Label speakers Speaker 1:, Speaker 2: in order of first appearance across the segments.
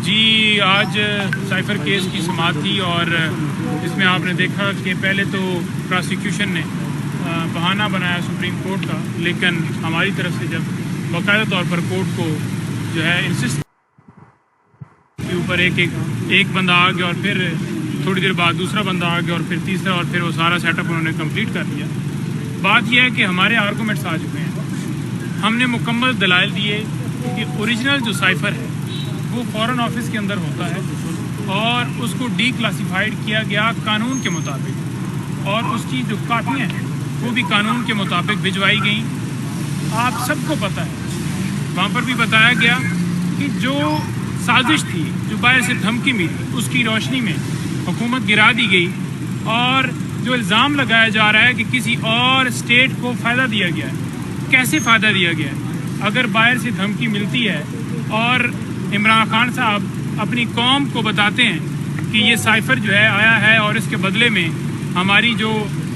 Speaker 1: जी आज cipher case की समाअत थी और इसमें आपने देखा कि पहले तो प्रोसिक्यूशन ने बहाना बनाया सुप्रीम कोर्ट का, लेकिन हमारी तरफ से जब बाकायदा तौर पर कोर्ट को जो है इंसिस्ट के ऊपर एक बंदा आ गया और फिर थोड़ी देर बाद दूसरा बंदा आ गया और फिर तीसरा और फिर वो सारा सेटअप उन्होंने कंप्लीट कर दिया। बात यह है कि हमारे आर्गूमेंट्स आ चुके हैं, हमने मुकम्मल दलाइल दिए कि ओरिजिनल जो साइफर है वो फॉरेन ऑफिस के अंदर होता है और उसको डी क्लासीफाइड किया गया कानून के मुताबिक, और उसकी जो कापियाँ हैं वो भी कानून के मुताबिक भिजवाई गई। आप सबको पता है, वहाँ पर भी बताया गया कि जो साजिश थी, जो बाहर से धमकी मिली, उसकी रोशनी में हुकूमत गिरा दी गई और जो इल्ज़ाम लगाया जा रहा है कि किसी और स्टेट को फ़ायदा दिया गया है। कैसे फ़ायदा दिया गया है? अगर बाहर से धमकी मिलती है और इमरान खान साहब अपनी कौम को बताते हैं कि ये साइफर जो है आया है और इसके बदले में हमारी जो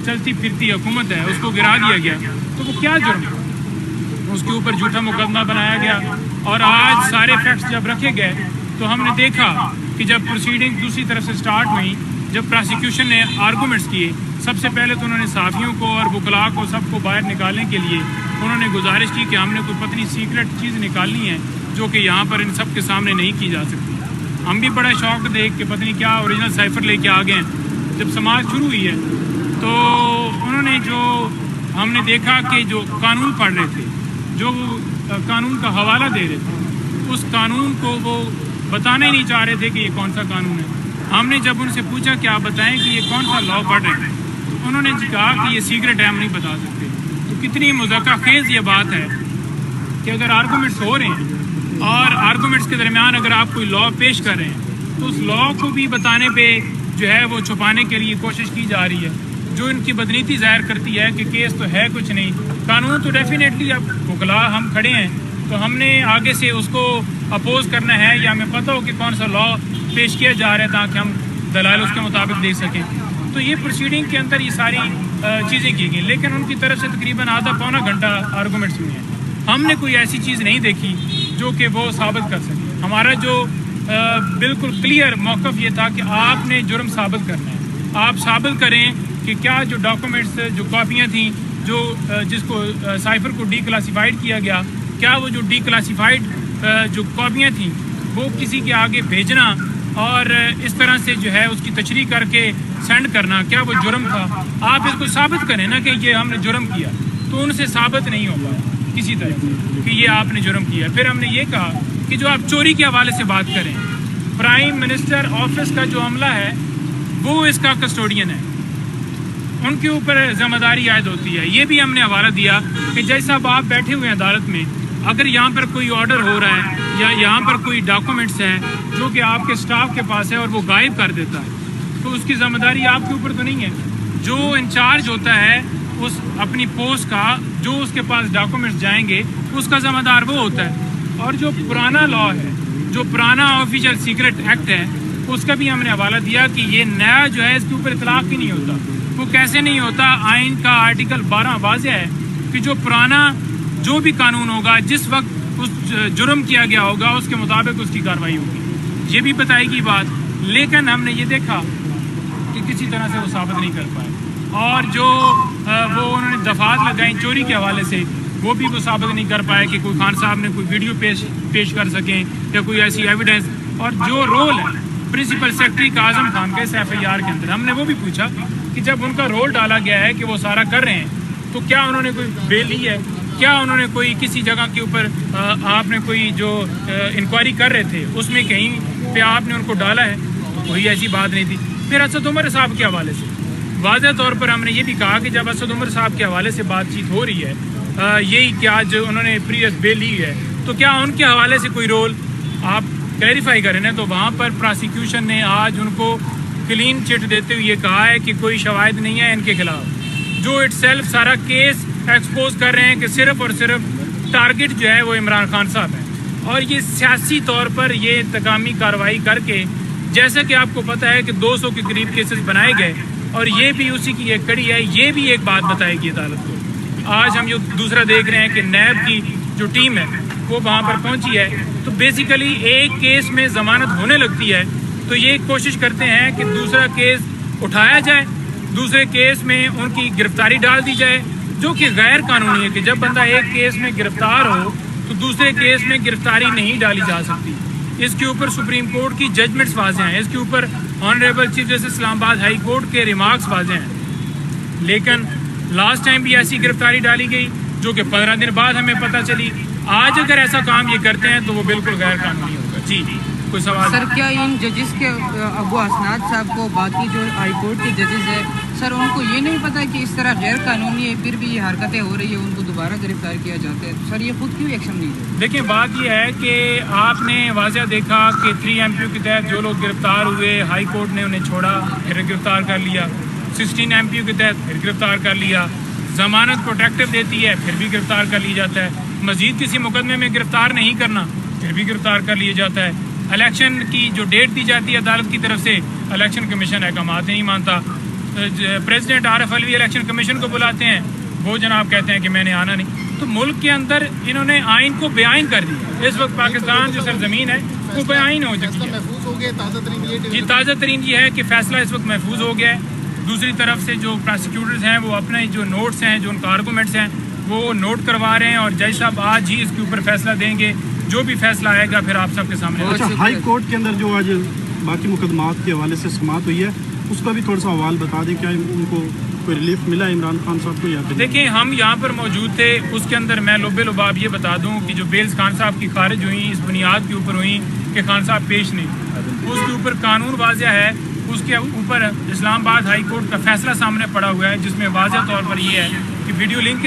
Speaker 1: चलती फिरती हुकूमत है उसको गिरा दिया गया, तो वो क्या जुर्म है? उसके ऊपर झूठा मुकदमा बनाया गया। और आज सारे फैक्ट्स जब रखे गए तो हमने देखा कि जब प्रोसीडिंग दूसरी तरफ से स्टार्ट हुई, जब प्रोसिक्यूशन ने आर्गूमेंट्स किए, सबसे पहले तो उन्होंने साफियों को और वकला को सबको बाहर निकालने के लिए उन्होंने गुजारिश की कि हमने कोई पतली सीक्रेट चीज़ निकालनी है जो कि यहाँ पर इन सब के सामने नहीं की जा सकती। हम भी बड़ा शौक देख के पता नहीं क्या ओरिजिनल साइफर लेके आ गए। जब समाज शुरू हुई है तो उन्होंने जो हमने देखा कि जो कानून पढ़ रहे थे, जो कानून का हवाला दे रहे थे, उस कानून को वो बताना ही नहीं चाह रहे थे कि ये कौन सा कानून है। हमने जब उनसे पूछा कि आप बताएं कि ये कौन सा लॉ पढ़ रहे हैं, तो उन्होंने कहा कि ये सीक्रेट है, हम नहीं बता सकते। तो कितनी मुज़क्क़ाखेज़ ये बात है कि अगर आर्गूमेंट्स हो रहे हैं और आर्गूमेंट्स के दरमियान अगर आप कोई लॉ पेश कर रहे हैं तो उस लॉ को भी बताने पे जो है वो छुपाने के लिए कोशिश की जा रही है, जो इनकी बदनीति ज़ाहिर करती है कि केस तो है कुछ नहीं, कानून तो डेफिनेटली अब वकला हम खड़े हैं तो हमने आगे से उसको अपोज करना है या हमें पता हो कि कौन सा लॉ पेश किया जा रहा है ताकि हम दलाल उसके मुताबिक दे सकें। तो ये प्रोसीडिंग के अंदर ये सारी चीज़ें की गई, लेकिन उनकी तरफ से तकरीबन आधा पौना घंटा आर्गूमेंट्स हुए हैं। हमने कोई ऐसी चीज़ नहीं देखी जो कि वो साबित कर सके। हमारा जो बिल्कुल क्लियर मौक़िफ़ ये था कि आपने जुर्म साबित करना है, आप साबित करें कि क्या जो डॉक्यूमेंट्स, जो कॉपियाँ थी, जो जिसको साइफर को डी क्लासीफाइड किया गया, क्या वो जो डी क्लासीफाइड जो कॉपियाँ थी वो किसी के आगे भेजना और इस तरह से जो है उसकी तशरीह करके सेंड करना, क्या वो जुर्म था? आप इसको साबित करें ना कि ये हमने जुर्म किया, तो उनसे साबित नहीं हो पाया किसी तरह कि ये आपने जुर्म किया। फिर हमने ये कहा कि जो आप चोरी के हवाले से बात करें, प्राइम मिनिस्टर ऑफिस का जो अमला है वो इसका कस्टोडियन है, उनके ऊपर जिम्मेदारी आयद होती है। ये भी हमने हवाला दिया कि जैसा अब आप बैठे हुए हैं अदालत में, अगर यहाँ पर कोई ऑर्डर हो रहा है या यहाँ पर कोई डॉक्यूमेंट्स हैं जो कि आपके स्टाफ के पास है और वो गायब कर देता है, तो उसकी जिम्मेदारी आपके ऊपर तो नहीं है। जो इंचार्ज होता है उस अपनी पोस्ट का, जो उसके पास डॉक्यूमेंट्स जाएंगे उसका जिम्मेदार वो होता है। और जो पुराना लॉ है, जो पुराना ऑफिशियल सीक्रेट एक्ट है, उसका भी हमने हवाला दिया कि ये नया जो है इसके ऊपर इतलाक ही नहीं होता। वो कैसे नहीं होता? आइन का आर्टिकल 12 वाज़ेह है कि जो पुराना जो भी कानून होगा, जिस वक्त उस जुर्म किया गया होगा उसके मुताबिक उसकी कार्रवाई होगी, ये भी बताएगी बात। लेकिन हमने ये देखा कि किसी तरह से वो साबित नहीं कर पाए, और जो वो उन्होंने दफात लगाई चोरी के हवाले से, वो भी वो साबित नहीं कर पाए कि कोई खान साहब ने कोई वीडियो पेश कर सकें या कोई ऐसी एविडेंस। और जो रोल है प्रिंसिपल सेक्रेटरी काज़म खान के इस FIR के अंदर, हमने वो भी पूछा कि जब उनका रोल डाला गया है कि वो सारा कर रहे हैं, तो क्या उन्होंने कोई बेल ली है? क्या उन्होंने कोई किसी जगह के ऊपर आपने कोई जो इंक्वायरी कर रहे थे उसमें कहीं पे आपने उनको डाला है? कोई ऐसी बात नहीं थी। फिर असद उमर साहब के हवाले से वाज़ह तौर पर हमने ये भी कहा कि जब असद उमर साहब के हवाले से बातचीत हो रही है, यही कि आज उन्होंने प्रीवियस बेल ली है, तो क्या उनके हवाले से कोई रोल आप क्लैरिफाई करें ना। तो वहाँ पर प्रोसिक्यूशन ने आज उनको क्लीन चिट देते हुए ये कहा है कि कोई शवाहिद नहीं है इनके खिलाफ, जो इटसेल्फ सारा केस एक्सपोज कर रहे हैं कि सिर्फ और सिर्फ टारगेट जो है वो इमरान खान साहब है। और ये सियासी तौर पर ये इंतकामी कार्रवाई करके, जैसे कि आपको पता है कि 200 के करीब केसेस बनाए गए और ये भी उसी की एक कड़ी है। ये भी एक बात बताएगी अदालत को। आज हम जो दूसरा देख रहे हैं कि नैब की जो टीम है وہ وہاں پر پہنچی ہے. تو بیسیکلی ایک کیس میں ضمانت ہونے لگتی ہے تو یہ کوشش کرتے ہیں کہ دوسرا کیس اٹھایا جائے, دوسرے کیس میں ان کی گرفتاری ڈال دی جائے, جو کہ غیر قانونی ہے کہ جب بندہ ایک کیس میں گرفتار ہو تو دوسرے کیس میں گرفتاری نہیں ڈالی جا سکتی. اس کے اوپر سپریم کورٹ کی ججمنٹس واضح ہیں, اس کے اوپر آنریبل چیف جسٹس اسلام آباد ہائی کورٹ کے ریمارکس واضح ہیں. لیکن لاسٹ ٹائم بھی ایسی گرفتاری ڈالی گئی جو کہ 15 دن بعد ہمیں پتہ چلی. آج اگر ایسا کام یہ کرتے ہیں تو وہ بالکل غیر قانونی ہوگا. جی کوئی سوال؟
Speaker 2: سر کیا ان ججز کے ابو حسنات صاحب کو باقی جو ہائی کورٹ کے ججز ہیں سر ان کو یہ نہیں پتا کہ اس طرح غیر قانونی ہے پھر بھی یہ حرکتیں ہو رہی ہیں, ان کو دوبارہ گرفتار کیا جاتا ہے, سر یہ خود کیوں ایکشن نہیں ہے؟
Speaker 1: دیکھیں بات یہ ہے کہ آپ نے واضح دیکھا کہ 3 MPO کے تحت جو لوگ گرفتار ہوئے ہائی کورٹ نے انہیں چھوڑا پھر گرفتار کر لیا, 16 MPO کے تحت پھر گرفتار کر لیا, ضمانت پروٹیکٹیو دیتی ہے پھر بھی گرفتار کر لیا جاتا ہے, مزید کسی مقدمے میں گرفتار نہیں کرنا پھر بھی گرفتار کر لیا جاتا ہے. الیکشن کی جو ڈیٹ دی جاتی ہے عدالت کی طرف سے الیکشن کمیشن احکامات نہیں مانتا. President Arif Alvi election commission کو بلاتے ہیں, وہ جناب کہتے ہیں کہ میں نے آنا نہیں. تو ملک کے اندر انہوں نے آئین کو بے آئین کر دیا. اس وقت پاکستان جو سرزمین ہے وہ بے آئین ہو چکی ہے.
Speaker 3: محفوظ ہو گیا,
Speaker 1: تازہ ترین یہ ہے کہ فیصلہ اس وقت محفوظ ہو گیا ہے. دوسری طرف سے جو پراسیکیوٹرز ہیں وہ اپنے جو نوٹس ہیں, جو ان کا آرگومنٹس ہیں وہ نوٹ کروا رہے ہیں, اور جج صاحب آج ہی اس کے اوپر فیصلہ دیں گے. جو بھی فیصلہ آئے گا پھر آپ سب کے سامنے.
Speaker 4: اچھا, ہائی کورٹ کے اندر جو آج باقی مقدمات کے حوالے سے سماعت ہوئی ہے اس کا بھی تھوڑا سا حوال بتا دیں, کیا ان کو کوئی ریلیف ملا عمران خان صاحب کو یا پھر؟
Speaker 1: دیکھیں ہم یہاں پر موجود تھے, اس کے اندر میں لبے لباب یہ بتا دوں کہ جو بیلز خان صاحب کی خارج ہوئیں اس بنیاد کے اوپر ہوئیں کہ خان صاحب پیش نہیں, اس کے اوپر قانون واضح ہے, اس کے اوپر اسلام آباد ہائی کورٹ کا فیصلہ سامنے پڑا ہوا ہے جس میں واضح طور پر یہ ہے کہ ویڈیو لنک